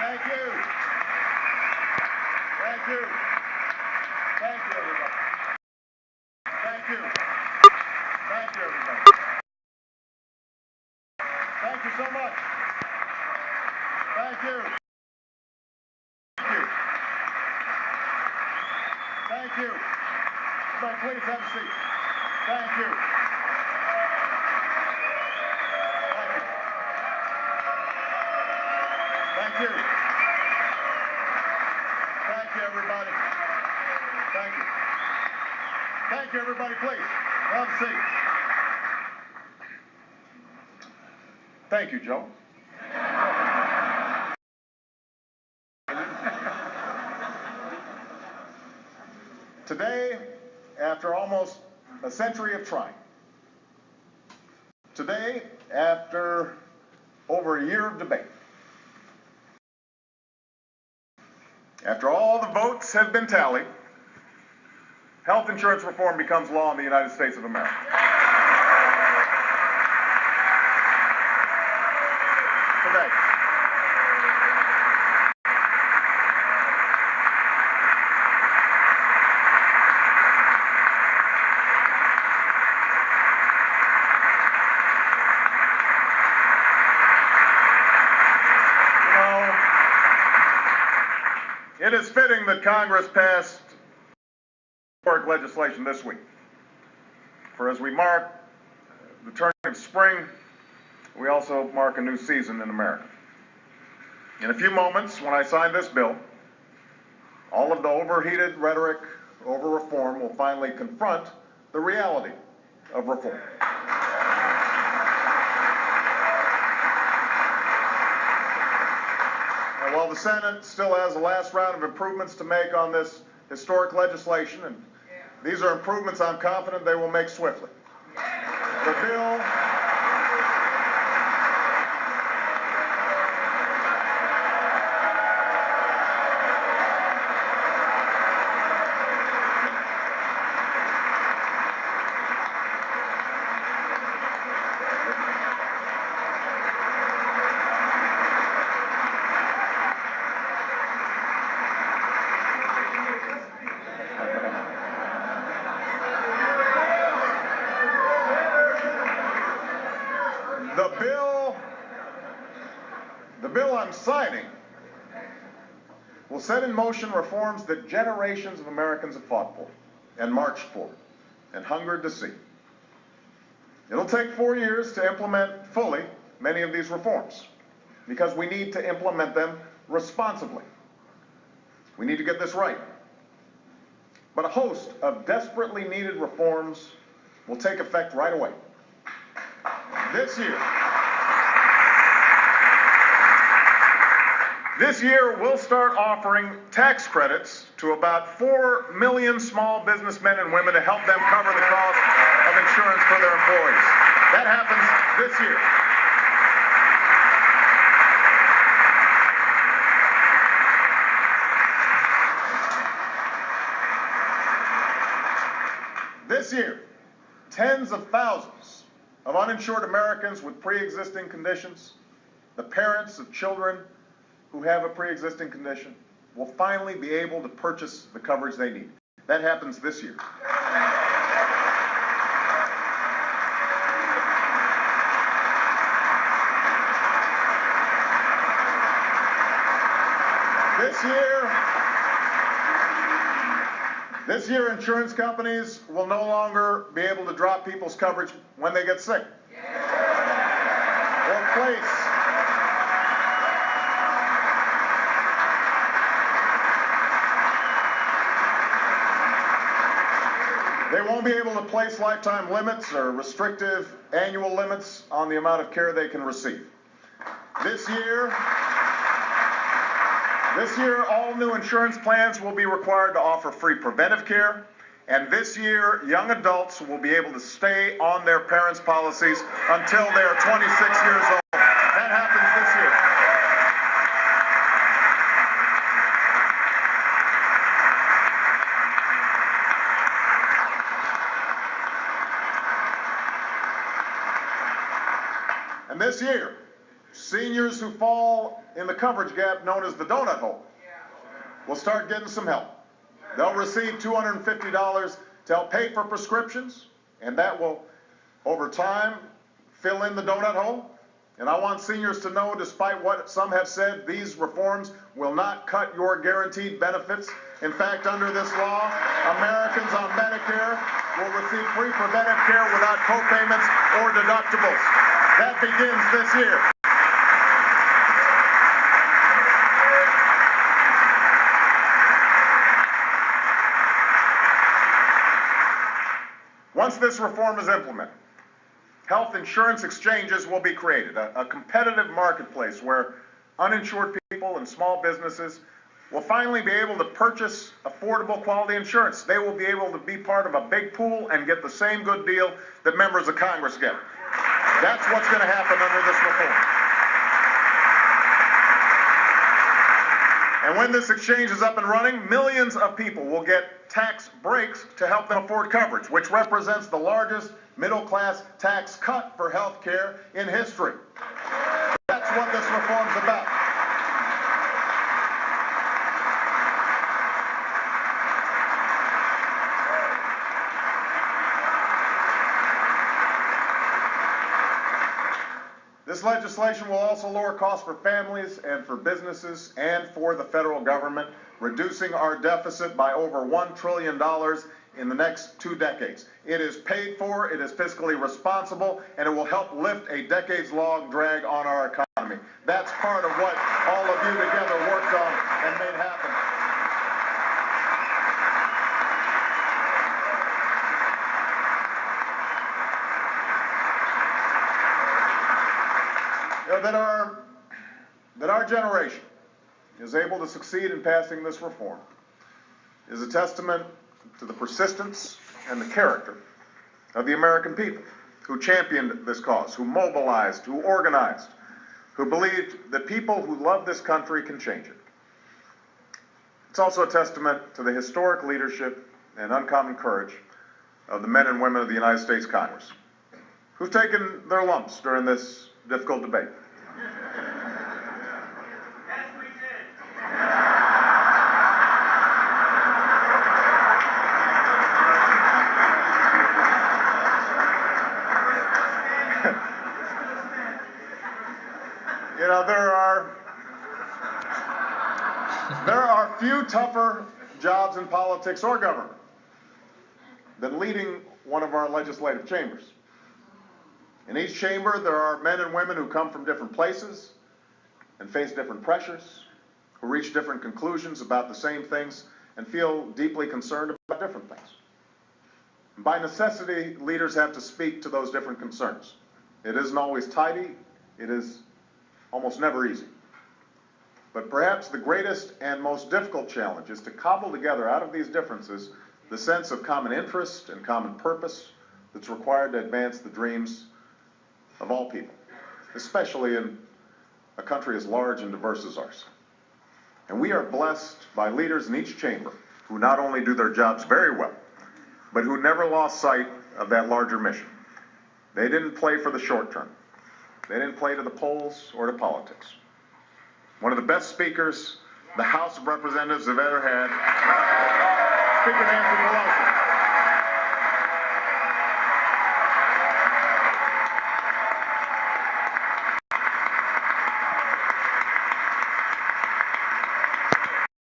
Thank you. Thank you. Thank you, everybody. Thank you. Thank you, everybody. Thank you so much. Thank you. Thank you. Thank you. Everybody, please have a seat. Thank you. Thank you. Thank you. Thank you, everybody. Thank you. Thank you, everybody, please. Have a seat. Thank you, Joe. Today, after almost a century of trying, today, after over a year of debate, after all the votes have been tallied, health insurance reform becomes law in the United States of America. Today. It is fitting that Congress passed historic legislation this week. For as we mark the turn of spring, we also mark a new season in America. In a few moments, when I sign this bill, all of the overheated rhetoric over reform will finally confront the reality of reform. And while the Senate still has a last round of improvements to make on this historic legislation, and these are improvements I'm confident they will make swiftly, the bill The bill I'm signing will set in motion reforms that generations of Americans have fought for and marched for and hungered to see. It'll take 4 years to implement fully many of these reforms because we need to implement them responsibly. We need to get this right. But a host of desperately needed reforms will take effect right away. This year, we'll start offering tax credits to about 4 million small businessmen and women to help them cover the cost of insurance for their employees. That happens this year. This year, tens of thousands of uninsured Americans with pre-existing conditions, the parents of children who have a pre-existing condition, will finally be able to purchase the coverage they need. That happens this year. This year, insurance companies will no longer be able to drop people's coverage when they get sick. They won't be able to place lifetime limits or restrictive annual limits on the amount of care they can receive. This year, all new insurance plans will be required to offer free preventive care. And this year, young adults will be able to stay on their parents' policies until they are 26 years old. That happens this year. And this year, Seniors who fall in the coverage gap known as the donut hole will start getting some help. They'll receive $250 to help pay for prescriptions, and that will, over time, fill in the donut hole. And I want seniors to know, despite what some have said, these reforms will not cut your guaranteed benefits. In fact, under this law, Americans on Medicare will receive free preventive care without co-payments or deductibles. That begins this year. Once this reform is implemented, health insurance exchanges will be created, a competitive marketplace where uninsured people and small businesses will finally be able to purchase affordable quality insurance. They will be able to be part of a big pool and get the same good deal that members of Congress get. That's what's going to happen under this reform. And when this exchange is up and running, millions of people will get tax breaks to help them afford coverage, which represents the largest middle-class tax cut for health care in history. That's what this reform's about. This legislation will also lower costs for families and for businesses and for the federal government, reducing our deficit by over $1 trillion in the next 2 decades. It is paid for, it is fiscally responsible, and it will help lift a decades-long drag on our economy. That's part of what all of you together worked on and made happen. You know, that our generation is able to succeed in passing this reform is a testament to the persistence and the character of the American people who championed this cause, who mobilized, who organized, who believed that people who love this country can change it. It's also a testament to the historic leadership and uncommon courage of the men and women of the United States Congress, who've taken their lumps during this difficult debate. Yes, we did. You know, there are few tougher jobs in politics or government than leading one of our legislative chambers. In each chamber, there are men and women who come from different places and face different pressures, who reach different conclusions about the same things and feel deeply concerned about different things. And by necessity, leaders have to speak to those different concerns. It isn't always tidy. It is almost never easy. But perhaps the greatest and most difficult challenge is to cobble together out of these differences the sense of common interest and common purpose that's required to advance the dreams of all people, especially in a country as large and diverse as ours. And we are blessed by leaders in each chamber who not only do their jobs very well, but who never lost sight of that larger mission. They didn't play for the short term. They didn't play to the polls or to politics. One of the best speakers the House of Representatives have ever had, Speaker Nancy Pelosi.